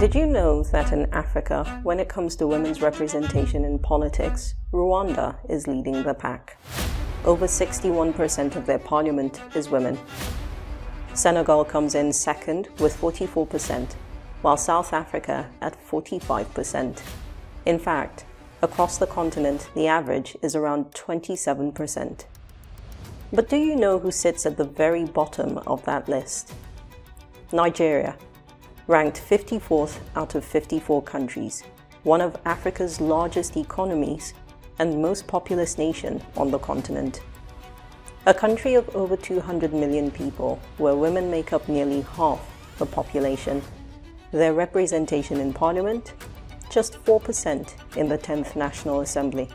Did you know that in Africa, when it comes to women's representation in politics, Rwanda is leading the pack? Over 61% of their parliament is women. Senegal comes in second with 44%, while South Africa at 45%. In fact, across the continent, the average is around 27%. But do you know who sits at the very bottom of that list? Nigeria, ranked 54th out of 54 countries, one of Africa's largest economies and most populous nation on the continent. A country of over 200 million people, where women make up nearly half the population. Their representation in parliament? Just 4% in the 10th National Assembly.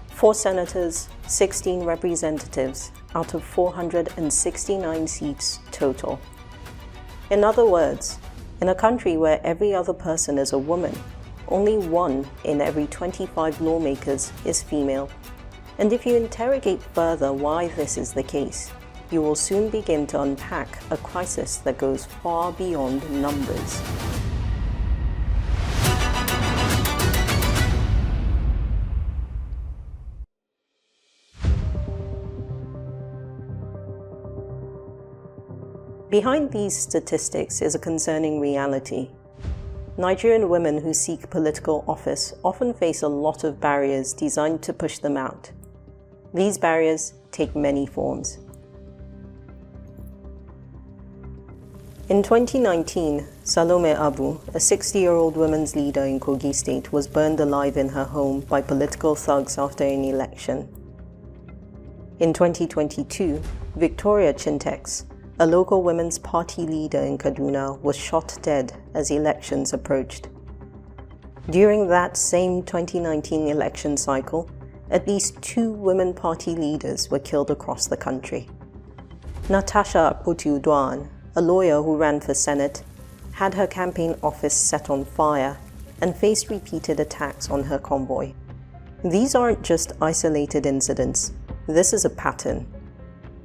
4 senators, 16 representatives out of 469 seats total. In other words, in a country where every other person is a woman, only 1 in every 25 lawmakers is female. And if you interrogate further why this is the case, you will soon begin to unpack a crisis that goes far beyond numbers. Behind these statistics is a concerning reality. Nigerian women who seek political office often face a lot of barriers designed to push them out. These barriers take many forms. In 2019, Salome Abu, a 60-year-old women's leader in Kogi State, was burned alive in her home by political thugs after an election. In 2022, Victoria Chintex, a local women's party leader in Kaduna, was shot dead as elections approached. During that same 2019 election cycle, at least 2 women party leaders were killed across the country. Natasha Akpoti-Uduaghan, a lawyer who ran for Senate, had her campaign office set on fire and faced repeated attacks on her convoy. These aren't just isolated incidents. This is a pattern.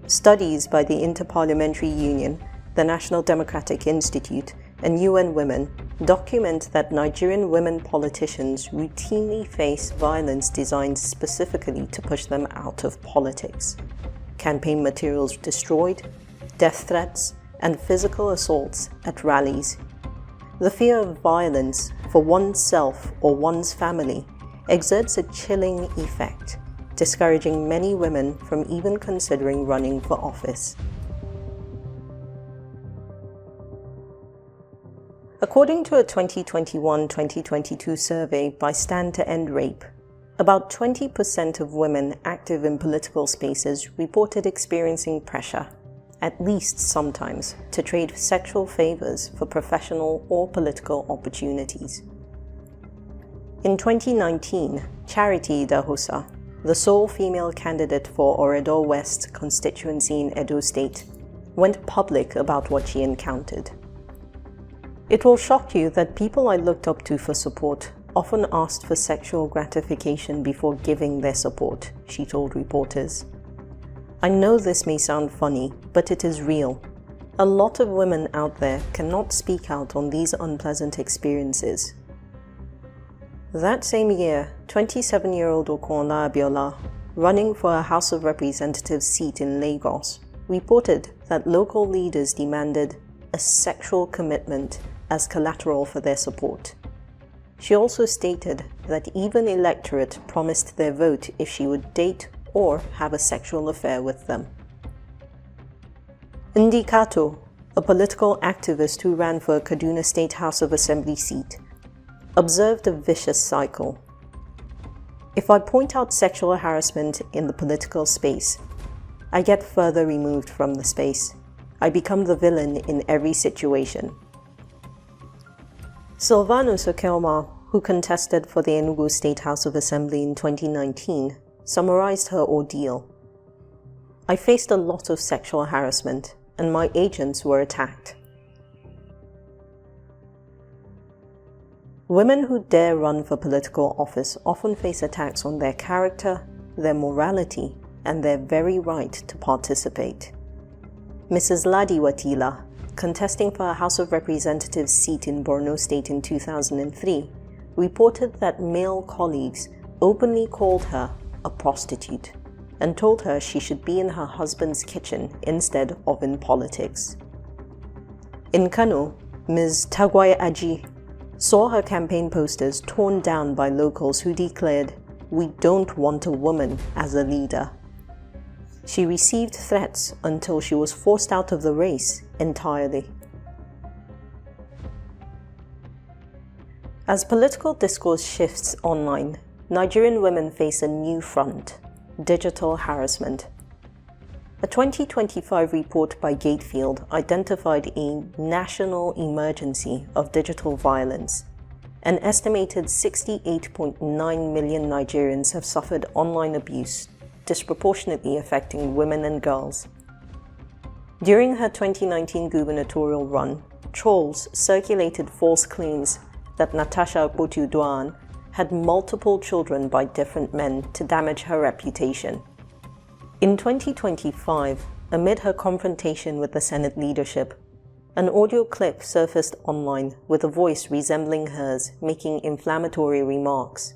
Studies by the Interparliamentary Union, the National Democratic Institute, and UN Women document that Nigerian women politicians routinely face violence designed specifically to push them out of politics. Campaign materials destroyed, death threats, and physical assaults at rallies. The fear of violence for oneself or one's family exerts a chilling effect, discouraging many women from even considering running for office. According to a 2021-2022 survey by Stand to End Rape, about 20% of women active in political spaces reported experiencing pressure, at least sometimes, to trade sexual favors for professional or political opportunities. In 2019, Charity Dahosa, the sole female candidate for Oredo West constituency in Edo State, went public about what she encountered. It will shock you that people I looked up to for support often asked for sexual gratification before giving their support, she told reporters. I know this may sound funny, but it is real. A lot of women out there cannot speak out on these unpleasant experiences. That same year, 27-year-old Okonla Abiola, running for a House of Representatives seat in Lagos, reported that local leaders demanded a sexual commitment as collateral for their support. She also stated that even electorate promised their vote if she would date or have a sexual affair with them. Ndi Kato, a political activist who ran for a Kaduna State House of Assembly seat, observed a vicious cycle. If I point out sexual harassment in the political space, I get further removed from the space. I become the villain in every situation. Sylvanus Okelma, who contested for the Enugu State House of Assembly in 2019, summarized her ordeal. I faced a lot of sexual harassment, and my agents were attacked. Women who dare run for political office often face attacks on their character, their morality, and their very right to participate. Mrs. Ladi Watila, contesting for a House of Representatives seat in Borno State in 2003, reported that male colleagues openly called her a prostitute and told her she should be in her husband's kitchen instead of in politics. In Kano, Ms. Tagwai Aji saw her campaign posters torn down by locals who declared, "We don't want a woman as a leader." She received threats until she was forced out of the race entirely. As political discourse shifts online, Nigerian women face a new front: digital harassment. A 2025 report by Gatefield identified a national emergency of digital violence. An estimated 68.9 million Nigerians have suffered online abuse, disproportionately affecting women and girls. During her 2019 gubernatorial run, trolls circulated false claims that Natasha Akpoti-Uduaghan had multiple children by different men to damage her reputation. In 2025, amid her confrontation with the Senate leadership, an audio clip surfaced online with a voice resembling hers making inflammatory remarks.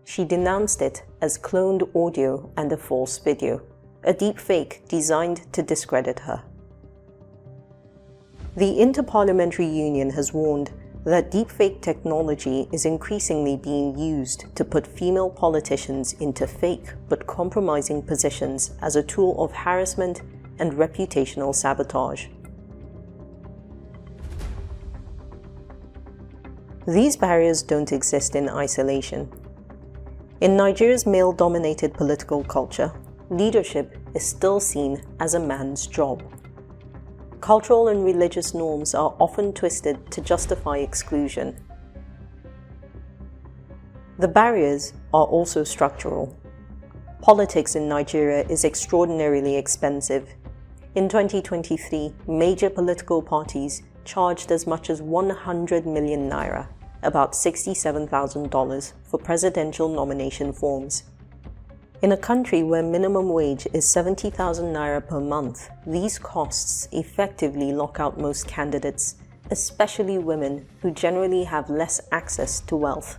She denounced it as cloned audio and a false video, a deepfake designed to discredit her. The Inter-Parliamentary Union has warned that deepfake technology is increasingly being used to put female politicians into fake but compromising positions as a tool of harassment and reputational sabotage. These barriers don't exist in isolation. In Nigeria's male-dominated political culture, leadership is still seen as a man's job. Cultural and religious norms are often twisted to justify exclusion. The barriers are also structural. Politics in Nigeria is extraordinarily expensive. In 2023, major political parties charged as much as 100 million naira, about $67,000, for presidential nomination forms. In a country where minimum wage is 70,000 naira per month, these costs effectively lock out most candidates, especially women who generally have less access to wealth.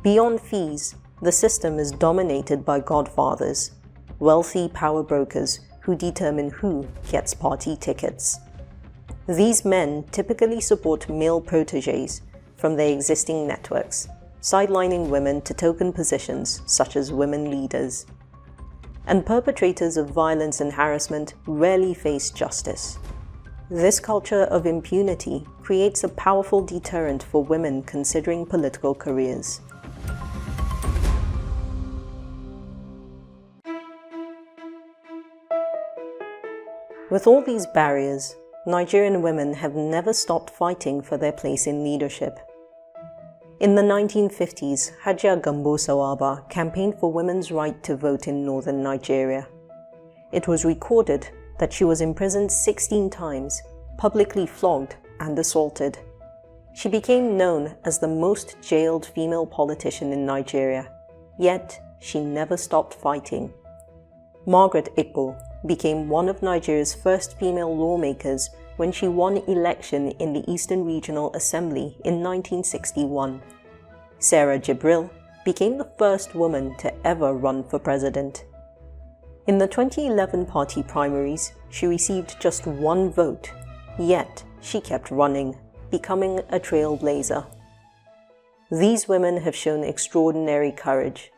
Beyond fees, the system is dominated by godfathers, wealthy power brokers who determine who gets party tickets. These men typically support male protégés from their existing networks, sidelining women to token positions such as women leaders. And perpetrators of violence and harassment rarely face justice. This culture of impunity creates a powerful deterrent for women considering political careers. With all these barriers, Nigerian women have never stopped fighting for their place in leadership. In the 1950s, Hajia Gambo Sawaba campaigned for women's right to vote in northern Nigeria. It was recorded that she was imprisoned 16 times, publicly flogged and assaulted. She became known as the most jailed female politician in Nigeria, yet she never stopped fighting. Margaret Ikpo became one of Nigeria's first female lawmakers when she won election in the Eastern Regional Assembly in 1961. Sarah Jibril became the first woman to ever run for president. In the 2011 party primaries, she received just one vote, yet she kept running, becoming a trailblazer. These women have shown extraordinary courage,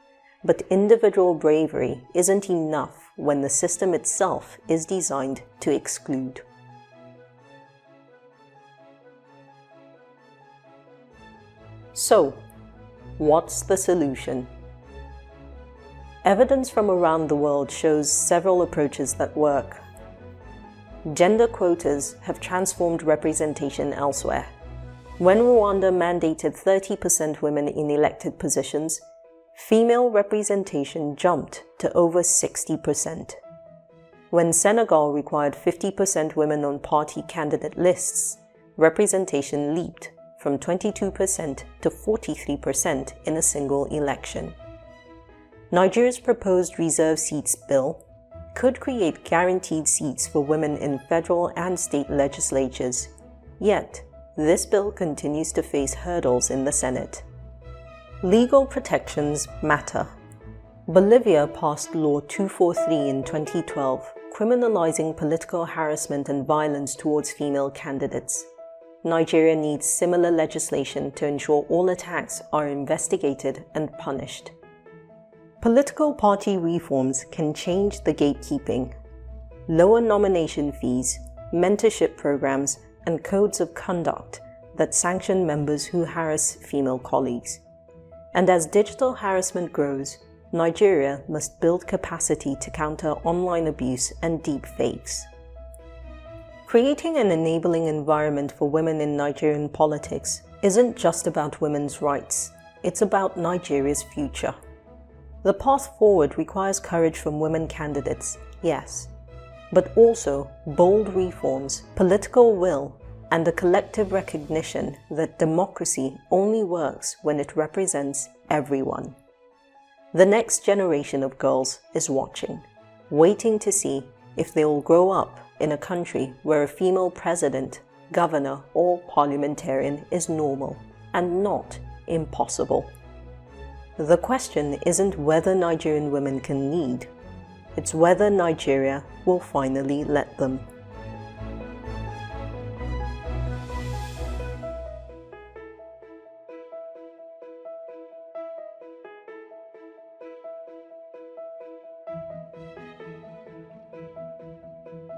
but individual bravery isn't enough when the system itself is designed to exclude. So, what's the solution? Evidence from around the world shows several approaches that work. Gender quotas have transformed representation elsewhere. When Rwanda mandated 30% women in elected positions, female representation jumped to over 60%. When Senegal required 50% women on party candidate lists, representation leaped from 22% to 43% in a single election. Nigeria's proposed reserve seats bill, could create guaranteed seats for women in federal and state legislatures. Yet, this bill continues to face hurdles in the Senate. Legal protections matter. Bolivia passed Law 243 in 2012, criminalizing political harassment and violence towards female candidates. Nigeria needs similar legislation to ensure all attacks are investigated and punished. Political party reforms can change the gatekeeping. Lower nomination fees, mentorship programs, and codes of conduct that sanction members who harass female colleagues. And as digital harassment grows, Nigeria must build capacity to counter online abuse and deepfakes. Creating an enabling environment for women in Nigerian politics isn't just about women's rights, it's about Nigeria's future. The path forward requires courage from women candidates, yes, but also bold reforms, political will, and a collective recognition that democracy only works when it represents everyone. The next generation of girls is watching, waiting to see if they will grow up in a country where a female president, governor, or parliamentarian is normal and not impossible. The question isn't whether Nigerian women can lead, it's whether Nigeria will finally let them.